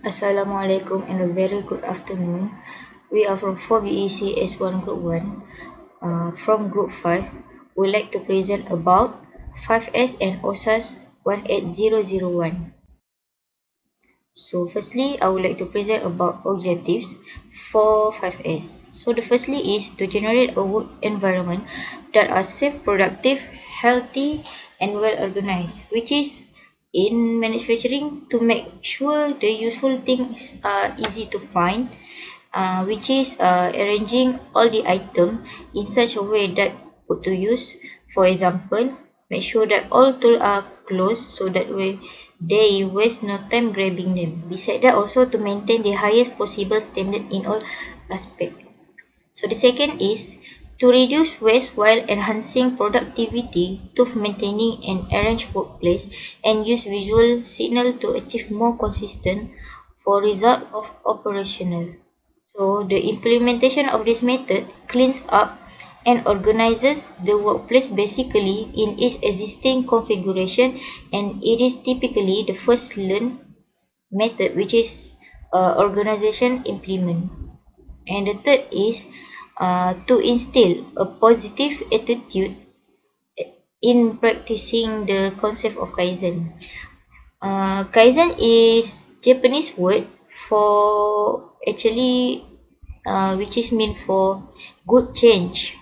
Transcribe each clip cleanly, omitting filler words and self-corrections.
Assalamualaikum and a very good afternoon. We are from 4BEC S1 Group 1. From Group 5, we would like to present about 5S and OHSAS 18001. So firstly, I would like to present about objectives for 5S. So the firstly is to generate a work environment that are safe, productive, healthy and well organized, which is in manufacturing to make sure the useful things are easy to find, which is arranging all the item in such a way that put to use. For example, make sure that all tools are closed so that way they waste no time grabbing them. Besides that, also to maintain the highest possible standard in all aspects. So the second is to reduce waste while enhancing productivity to maintaining an arranged workplace and use visual signal to achieve more consistent for result of operational. So the implementation of this method cleans up and organizes the workplace basically in its existing configuration, and it is typically the first learned method which is organization implement. And the third is to instill a positive attitude in practicing the concept of Kaizen. Kaizen is Japanese word for actually which is meant for good change,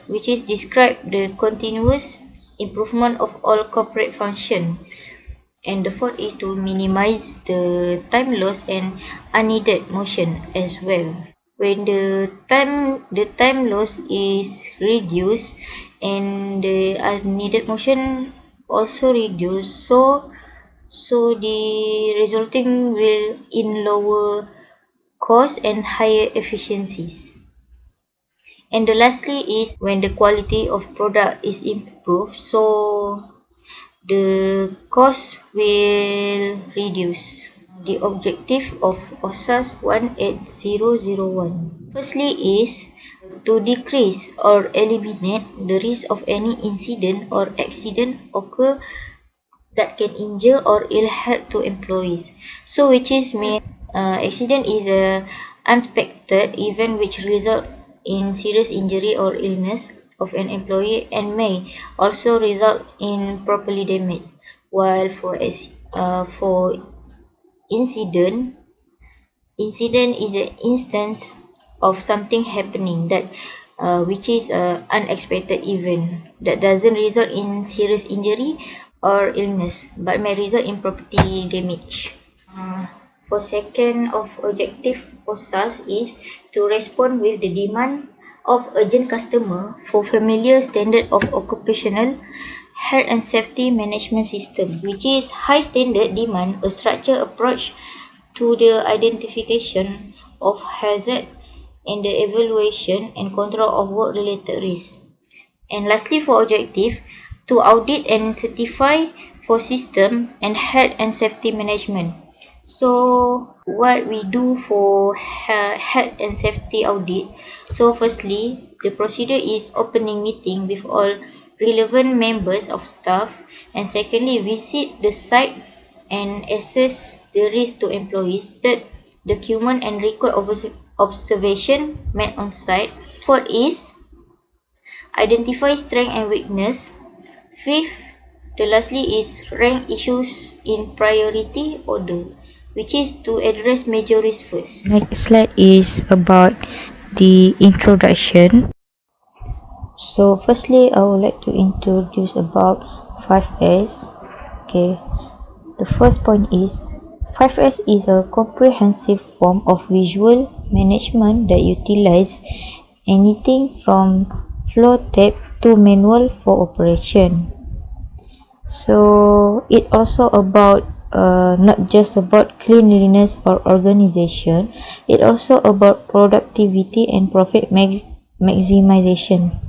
which is describe the continuous improvement of all corporate function. And the fourth is to minimize the time loss and unneeded motion as well. When the time loss is reduced and the unneeded motion also reduced, so the resulting will in lower cost and higher efficiencies. And the lastly is when the quality of product is improved, so the cost will reduce. The objective of OHSAS 18001. Firstly is to decrease or eliminate the risk of any incident or accident occur that can injure or ill health to employees. So which is accident is a unexpected event which result in serious injury or illness of an employee and may also result in property damage. While for incident is an instance of something happening that which is a unexpected event that doesn't result in serious injury or illness but may result in property damage. For second of objective OHSAS is to respond with the demand of urgent customer for familiar standard of occupational health and safety management system, which is high standard demand a structured approach to the identification of hazard and the evaluation and control of work related risks. And lastly, for objective, to audit and certify for system and health and safety management. So what we do for health and safety audit? So firstly, the procedure is opening meeting with all relevant members of staff, and secondly, visit the site and assess the risk to employees. Third, document and record observation made on site. Fourth is identify strength and weakness. Fifth, the lastly is rank issues in priority order, which is to address major risks first. Next slide is about the introduction. So firstly, I would like to introduce about 5S. Okay, the first point is 5S is a comprehensive form of visual management that utilize anything from flow tape to manual for operation. So it also about not just about cleanliness or organization, it also about productivity and profit maximization.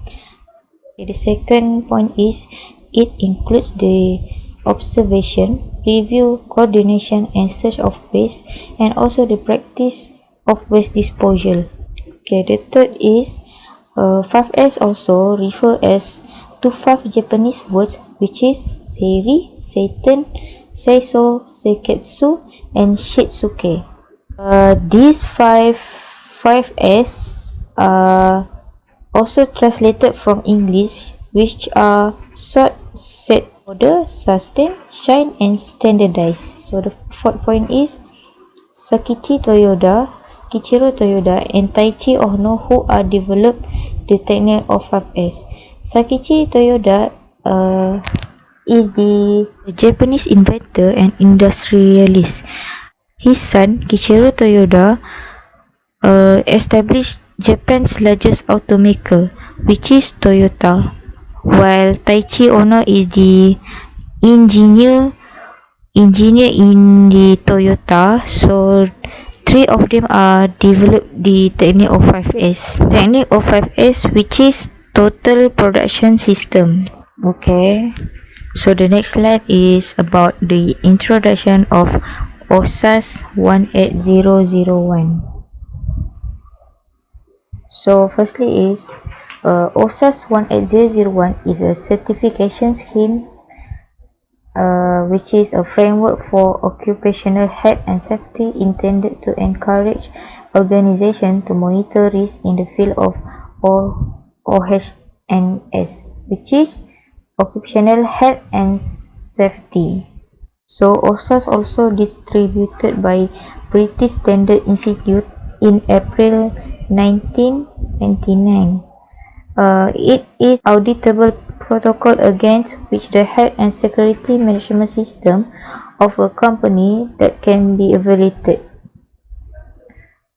Okay, the second point is it includes the observation, review, coordination and search of waste, and also the practice of waste disposal. Okay, the third is 5S also refer as to 5 Japanese words which is Seiri, Satan, Seiso, Seiketsu, and Shitsuke. These five S are also translated from English, which are sort, set, order, sustain, shine, and standardize. So the fourth point is Kichiro Toyoda, and Taichi Ohno, who are developed the technique of 5S. Sakichi Toyoda is the Japanese inventor and industrialist. His son, Kichiro Toyoda, established Japan's largest automaker, which is Toyota, while Taichi Ohno is the engineer engineer in the Toyota. So three of them are developed the technique of 5S. Technique of 5S, which is total production system. Okay. So the next slide is about the introduction of OHSAS 18001. So firstly is OHSAS 18001 is a certification scheme which is a framework for occupational health and safety intended to encourage organizations to monitor risk in the field of OHS, which is occupational health and safety. So OHSAS also distributed by British Standard Institute in April 1999. It is auditable protocol against which the health and security management system of a company that can be evaluated.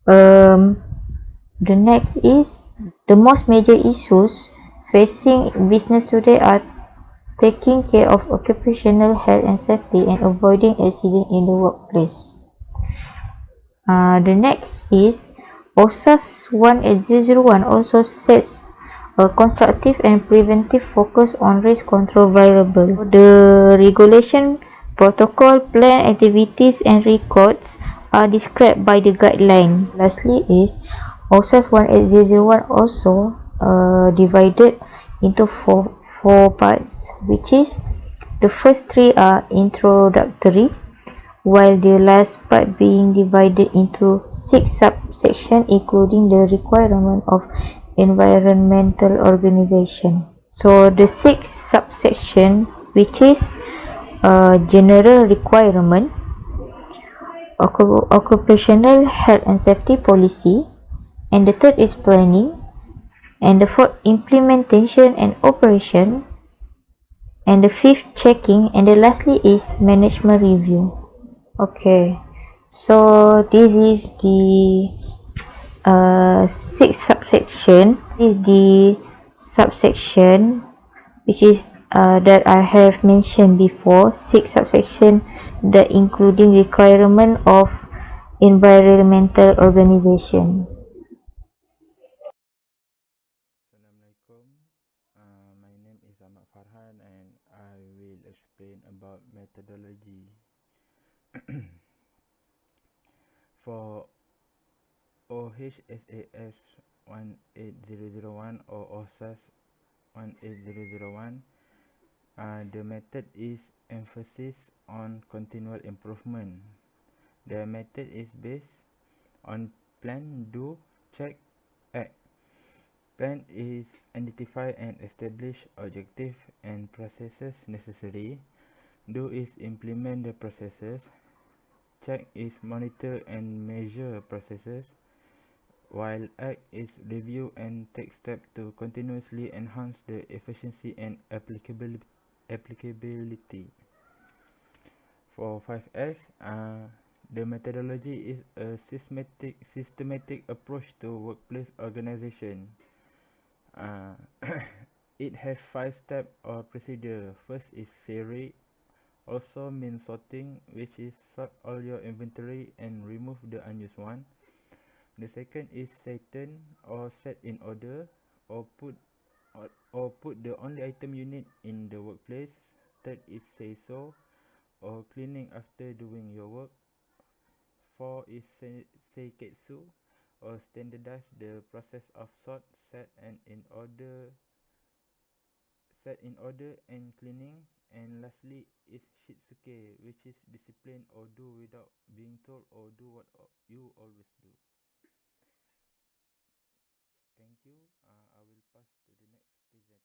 The next is the most major issues facing business today are taking care of occupational health and safety and avoiding accidents in the workplace. The next is OHSAS 18001 also sets a constructive and preventive focus on risk control variable. The regulation, protocol, plan, activities and records are described by the guideline. Lastly is OHSAS 18001 also divided into four parts, which is the first three are introductory, while the last part being divided into 6 subsections, including the requirement of environmental organization. So the 6 subsection, which is general requirement, occupational health and safety policy, and the third is planning, and the fourth implementation and operation, and the fifth checking, and the lastly is management review. Okay, so this is the sixth subsection. This is the subsection which is that I have mentioned before. Six subsection that including requirement of environmental organization. Assalamualaikum. My name is Ahmad Farhan and I will explain about methodology. For OHSAS 18001 or OHSAS 18001, the method is emphasis on continual improvement. The method is based on plan, do, check, act. Plan is identify and establish objective and processes necessary. Do is implement the processes. Check is monitor and measure processes. While act is review and take steps to continuously enhance the efficiency and applicability. For 5S, the methodology is a systematic approach to workplace organization. It has 5 steps or procedure. First is series, also means sorting, which is sort all your inventory and remove the unused one. The second is setting or set in order or put the only item you need in the workplace. Third is say so or cleaning after doing your work. 4 is seiketsu or standardize the process of sort, set in order and cleaning. And lastly is Shitsuke, which is discipline or do without being told or do what you always do. Thank you. I will pass to the next presenter.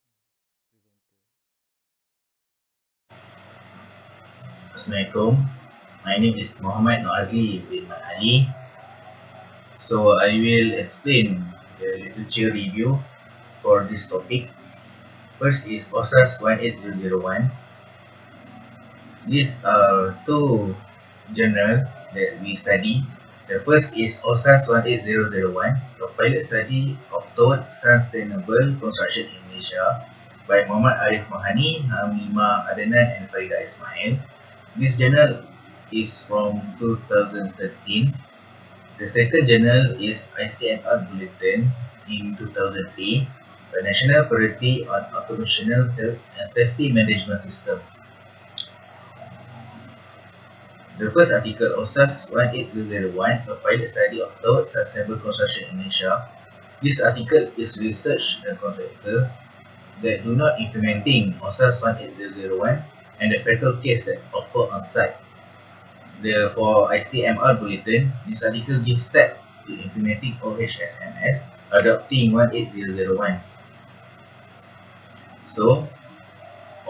Assalamualaikum. My name is Muhammad Noazi bin Ali. So I will explain the literature review for this topic. First is OHSAS 18001. These are two journals that we study. The first is OHSAS 18001, a pilot study of toward sustainable construction in Malaysia by Muhammad Arif Mahani, Hamima Adnan and Farida Ismail. This journal is from 2013. The second journal is ICMR Bulletin in 2003, the National Priority on Occupational Health and Safety Management System. The first article, OHSAS 18001, a pilot study of towards sustainable construction in Asia. This article is research and contractor that do not implementing OHSAS 18001 and the fatal case that occur on site. For ICMR Bulletin, this article gives steps to implementing OHSMS adopting 18001. So,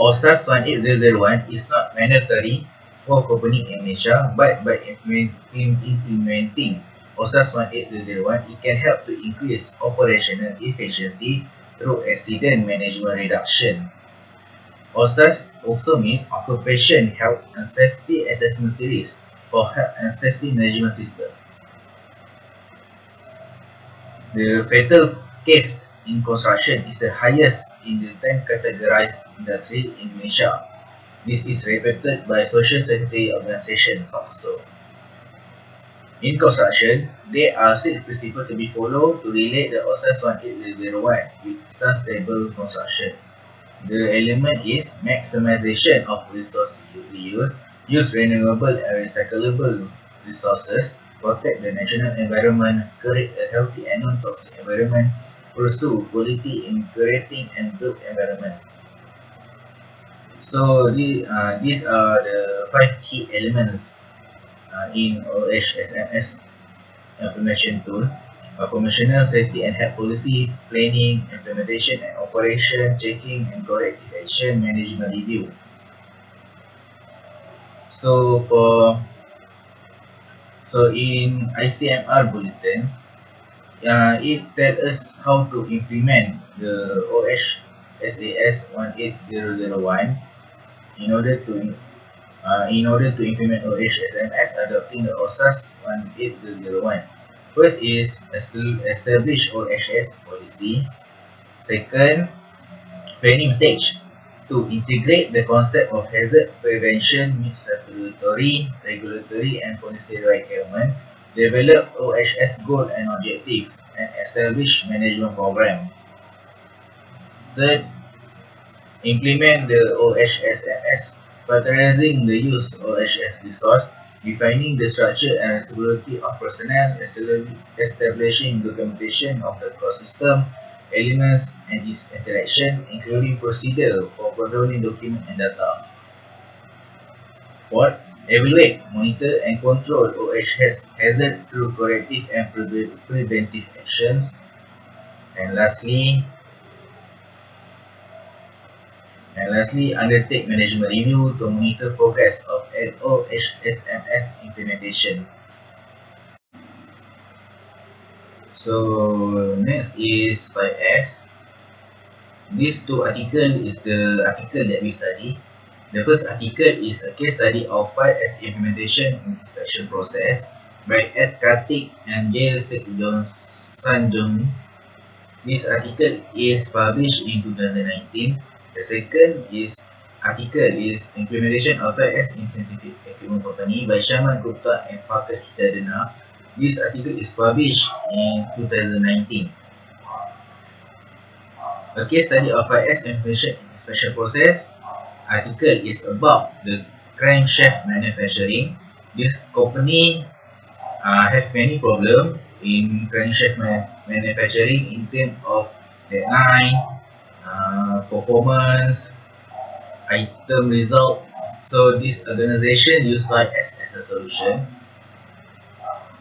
OHSAS 18001 is not mandatory for company in Malaysia, but by implementing OHSAS 18001, it can help to increase operational efficiency through accident management reduction. OHSAS also means Occupation Health and Safety Assessment Series for Health and Safety Management System. The fatal case in construction is the highest in the 10 categorized industry in Malaysia. This is reported by Social Security Organizations also. In construction, there are 6 principles to be followed to relate the OHSAS 18001 with sustainable construction. The element is maximization of resource reuse, use renewable and recyclable resources, protect the national environment, create a healthy and non-toxic environment, pursue quality in creating and built environment. So these are the 5 key elements in OHSMS implementation tool. Commercial safety and health policy, planning, implementation and operation, checking and corrective action, management review. So in ICMR bulletin, it tells us how to implement the OHSAS 18001 in order to implement OHSMS adopting the OHSAS 18001. First is establish OHS policy. Second, planning stage. To integrate the concept of hazard prevention with statutory, regulatory, and policy requirement, develop OHS goals and objectives, and establish management program. Third, implement the OHSMS, prioritizing the use of OHS resource, defining the structure and responsibility of personnel, establishing documentation of the core system, elements and its interaction, including procedure for controlling document and data. Fourth, evaluate, monitor and control OHS hazard through corrective and preventive actions. And lastly, undertake management review to monitor progress of OHSMS implementation. So next is 5S. These two articles is the article that we study. The first article is a case study of 5S implementation inspection process by S. Kartik and J. Sanjung. This article is published in 2019. The second article is implementation of 5S in scientific equipment company by Shaman Gupta and Pankaj Dadana. This article is published in 2019. A case study of 5S implementation in special process article is about the crankshaft manufacturing. This company have many problems in crankshaft manufacturing in terms of deadline, performance, item result. So this organization used 5S as a solution.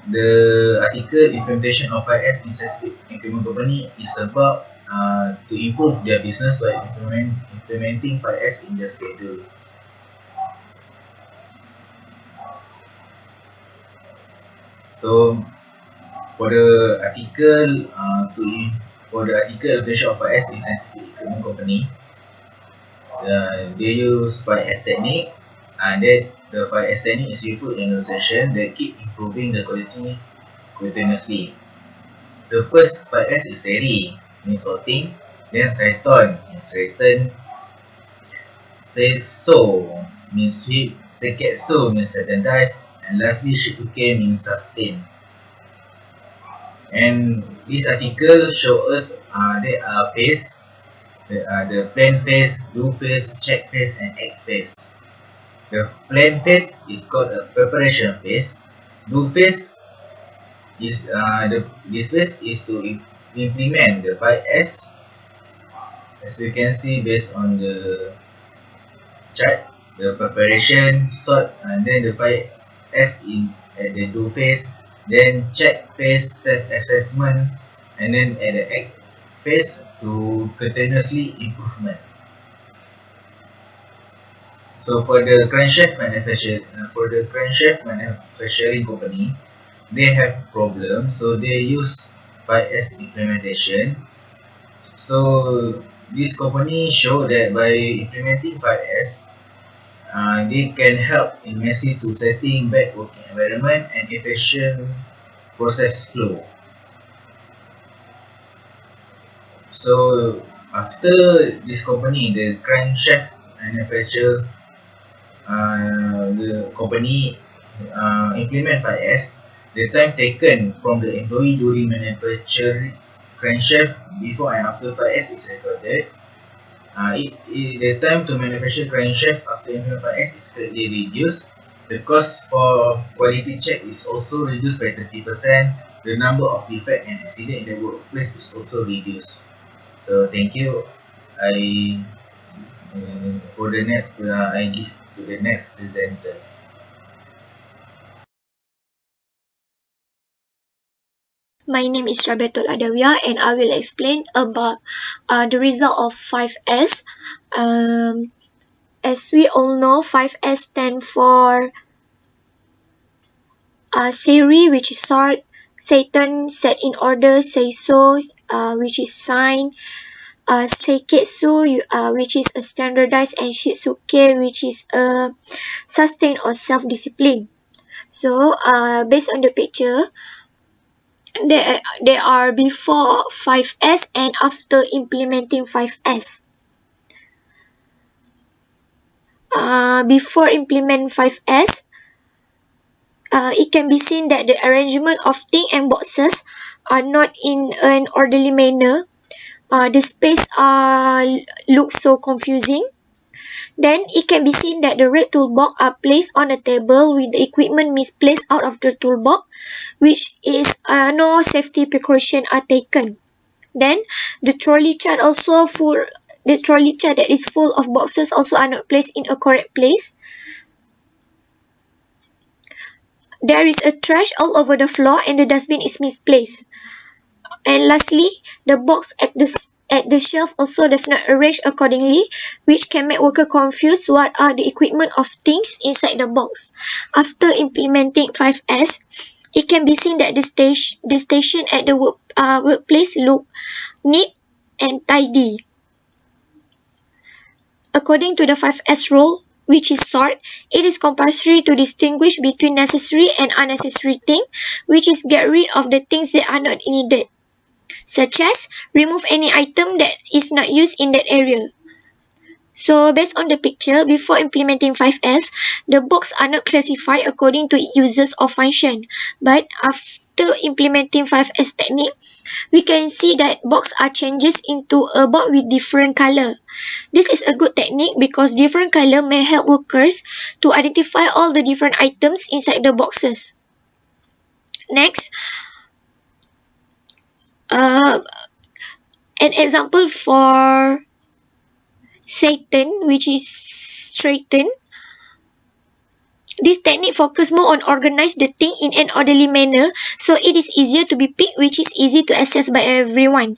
The article implementation of 5S in scientific equipment company is about to improve their business by implementing 5S in their schedule. So for the article for the article implementation of 5S in scientific equipment company, they use 5S technique, and that the 5S technique is useful in a session that keep improving the quality continuously. The first 5S is seri, means sorting, then Saiton means return, Seiso means sweep, Seketsu means standardize, and lastly Shizuke means sustain. And this article shows us there are phase, the plan phase, do phase, check phase, and act phase. The plan phase is called a preparation phase. Do phase is this phase is to implement the 5S, as we can see based on the chart. The preparation, sort, and then the 5S in at the do phase, then check phase, self assessment, and then at the act phase to continuously improvement. So for the crankshaft manufacturing company, they have problems, so they use 5S implementation. So this company show that by implementing 5S, they can help in messy to setting back working environment and efficient process flow. So after this company, the crankshaft manufacturer, the company implement 5S, the time taken from the employee during manufacturing crankshaft before and after 5S is recorded. The time to manufacture crankshaft after implement 5S is greatly reduced. The cost for quality check is also reduced by 30%. The number of defect and accident in the workplace is also reduced. So thank you. I for the next I give to the next presenter. My name is Rabetul Adawiyah and I will explain about the result of 5S. As we all know, 5S stand for Seri, which is sort, Satan, set in order, Seiso, which is sign, Seiketsu, which is a standardized, and Shizuke, which is a sustain or self-discipline. So, based on the picture, there are before 5S and after implementing 5S. Before implement 5S, it can be seen that the arrangement of things and boxes are not in an orderly manner. The space looks so confusing. Then it can be seen that the red toolbox are placed on a table with the equipment misplaced out of the toolbox, which is no safety precaution are taken. Then the trolley chart also full. The trolley chart that is full of boxes also are not placed in a correct place. There is a trash all over the floor and the dustbin is misplaced. And lastly, the box at the shelf also does not arrange accordingly, which can make worker confused what are the equipment of things inside the box. After implementing 5S, it can be seen that the station at the workplace look neat and tidy. According to the 5S rule, which is sort, it is compulsory to distinguish between necessary and unnecessary things, which is get rid of the things that are not needed, such as remove any item that is not used in that area. So based on the picture, before implementing 5S, the box are not classified according to uses or function. But after implementing 5S technique, we can see that box are changes into a box with different color. This is a good technique because different color may help workers to identify all the different items inside the boxes. Next, an example for Satan, which is straighten. This technique focuses more on organize the thing in an orderly manner, so it is easier to be picked, which is easy to access by everyone.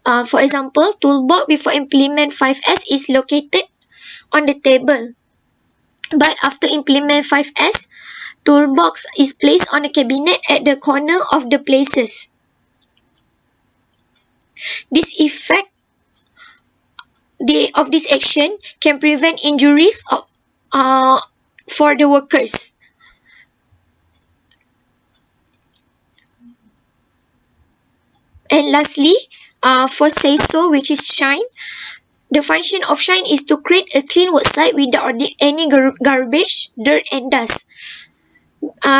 For example, toolbox before implement 5S is located on the table. But after implement 5S, toolbox is placed on a cabinet at the corner of the places. This effect of this action can prevent injuries for the workers. And lastly, for say so, which is shine. The function of shine is to create a clean worksite without any garbage, dirt, and dust.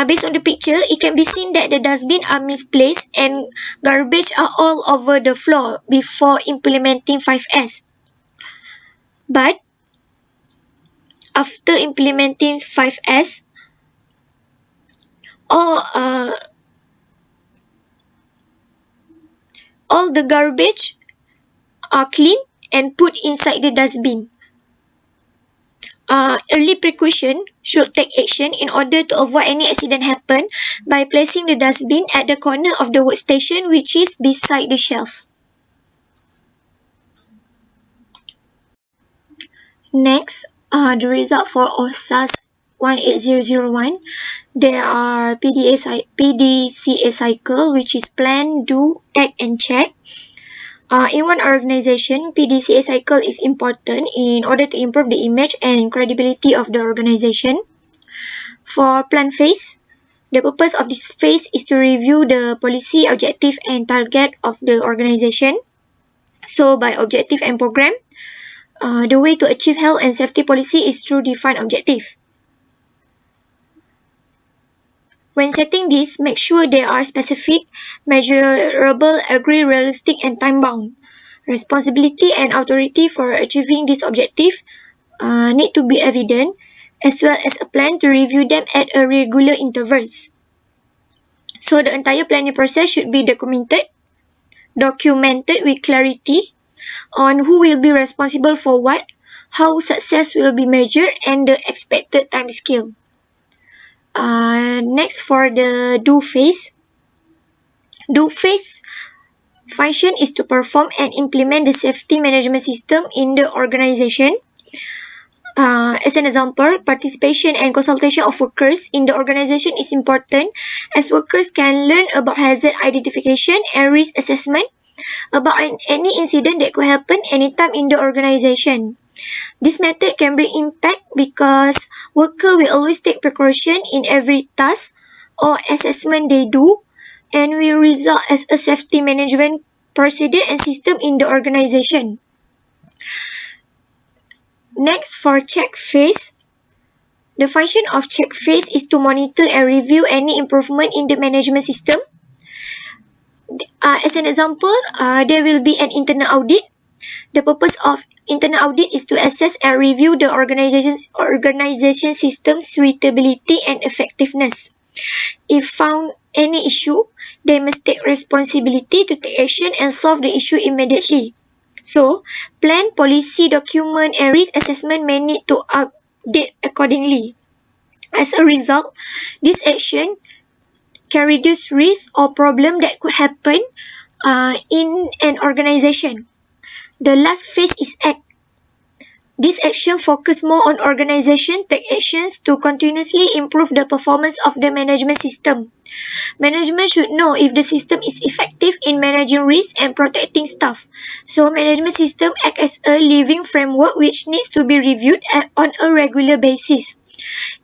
Based on the picture, it can be seen that the dustbin are misplaced and garbage are all over the floor before implementing 5S. But after implementing 5S, all, uh, all the garbage are clean and put inside the dustbin. Early precaution should take action in order to avoid any accident happen by placing the dustbin at the corner of the workstation, which is beside the shelf. Next, the result for OHSAS 18001. There are PDCA cycle, which is plan, do, act, and check. In one organization, PDCA cycle is important in order to improve the image and credibility of the organization. For plan phase, the purpose of this phase is to review the policy, objective, and target of the organization. So by objective and program, the way to achieve health and safety policy is through defined objective. When setting this, make sure they are specific, measurable, agree, realistic, and time-bound. Responsibility and authority for achieving this objective need to be evident, as well as a plan to review them at a regular intervals. So the entire planning process should be documented with clarity on who will be responsible for what, how success will be measured, and the expected time scale. Next, for the do phase. Do phase function is to perform and implement the safety management system in the organization. As an example, participation and consultation of workers in the organization is important, as workers can learn about hazard identification and risk assessment about any incident that could happen anytime in the organization. This method can bring impact because workers will always take precaution in every task or assessment they do, and will result as a safety management procedure and system in the organization. Next, for check phase. The function of check phase is to monitor and review any improvement in the management system. As an example, there will be an internal audit. The purpose of internal audit is to assess and review the organization system suitability and effectiveness. If found any issue, they must take responsibility to take action and solve the issue immediately. So, plan, policy, document, and risk assessment may need to update accordingly. As a result, this action can reduce risk or problem that could happen in an organization. The last phase is act. This action focuses more on organization take actions to continuously improve the performance of the management system. Management should know if the system is effective in managing risk and protecting staff. So management system act as a living framework which needs to be reviewed on a regular basis.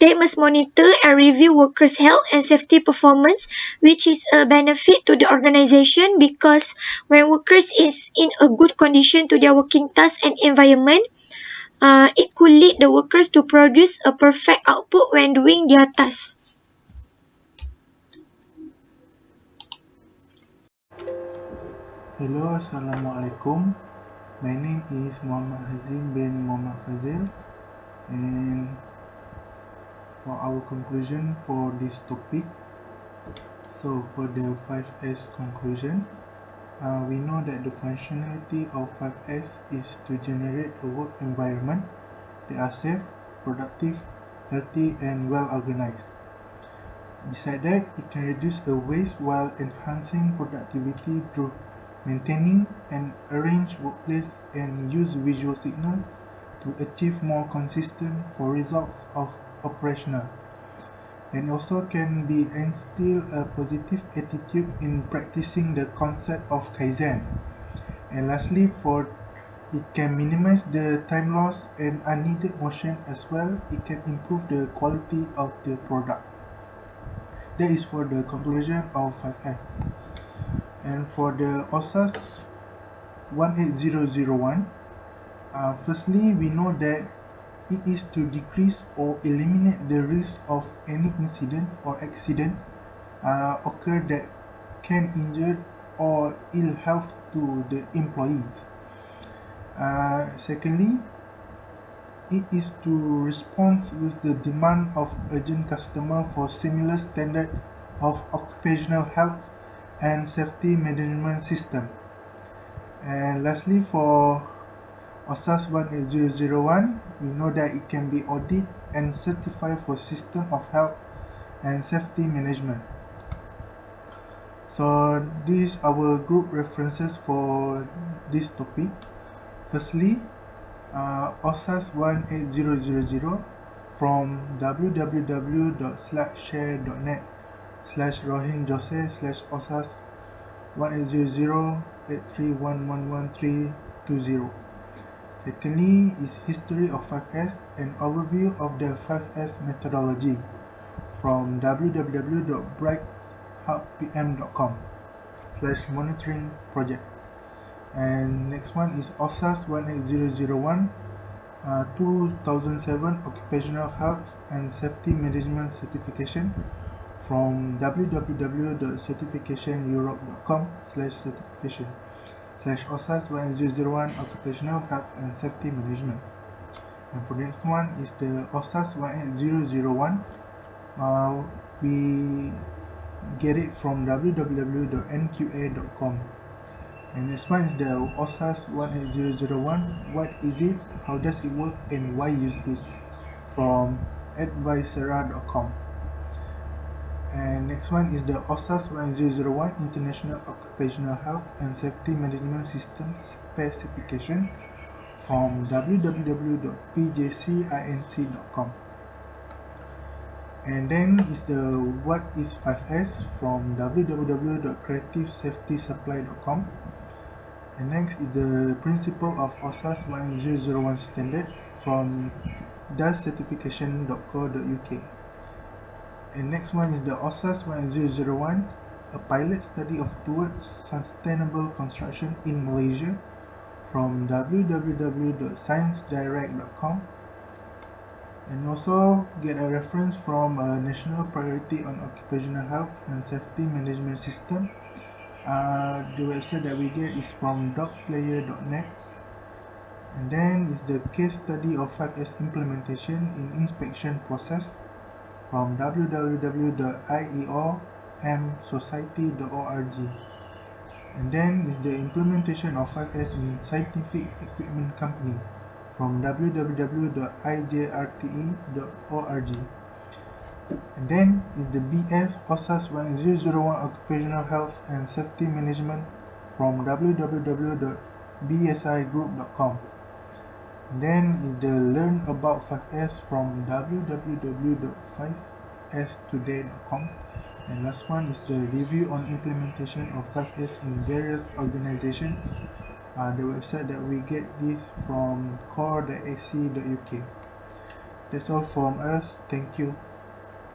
They must monitor and review workers' health and safety performance, which is a benefit to the organization because when workers is in a good condition to their working task and environment, it could lead the workers to produce a perfect output when doing their tasks. Hello, Assalamualaikum. My name is Muhammad Hazim bin Muhammad Fazil, and for our conclusion for this topic, so for the 5S conclusion, We know that the functionality of 5S is to generate a work environment that are safe, productive, healthy, and well organized. Besides that, it can reduce the waste while enhancing productivity through maintaining an arranged workplace and use visual signal to achieve more consistent for results of operational, and also can be instill a positive attitude in practicing the concept of Kaizen. And lastly, for it can minimize the time loss and unneeded motion as well. It can improve the quality of the product. That is for the conclusion of 5S. And for the OHSAS 18001, firstly, we know that it is to decrease or eliminate the risk of any incident or accident occur that can injure or ill health to the employees. Secondly, it is to respond with the demand of urgent customer for similar standard of occupational health and safety management system. And lastly, for OHSAS 18001, we know that it can be audited and certified for system of health and safety management. So these are our group references for this topic. Firstly, OHSAS 18000 from www.slideshare.net/rohinjose/OHSAS 1800831111320. Secondly is History of 5S and Overview of the 5S Methodology from www.brighthubpm.com/monitoring projects. And next one is OHSAS 18001 2007 Occupational Health and Safety Management Certification from www.certificationeurope.com/certification/OHSAS 18001 Occupational Health and Safety Management. And for the next one is the OHSAS 18001. We get it from www.nqa.com. And next one is the OHSAS 18001. What is it? How does it work? And why use it? From advisora.com. And next one is the OHSAS 18001 International Occupational Health and Safety Management System Specification from www.pjcinc.com. And then is the what is 5S from www.creativesafetysupply.com. And next is the principle of OHSAS 18001 standard from dascertification.co.uk. And next one is the OHSAS 18001, a pilot study of towards sustainable construction in Malaysia from www.sciencedirect.com. And also get a reference from a national priority on occupational health and safety management system. The website that we get is from dogplayer.net. And then is the case study of 5S implementation in inspection process from www.ieomsociety.org. And then is the implementation of 5S in scientific equipment company from www.ijrte.org. And then is the BS OHSAS 18001 Occupational Health and Safety Management from www.bsigroup.com. And then is the Learn About 5S from www.5stoday.com. And last one is the Review on Implementation of 5S in Various Organizations. The website that we get this from core.ac.uk. That's all from us. Thank you.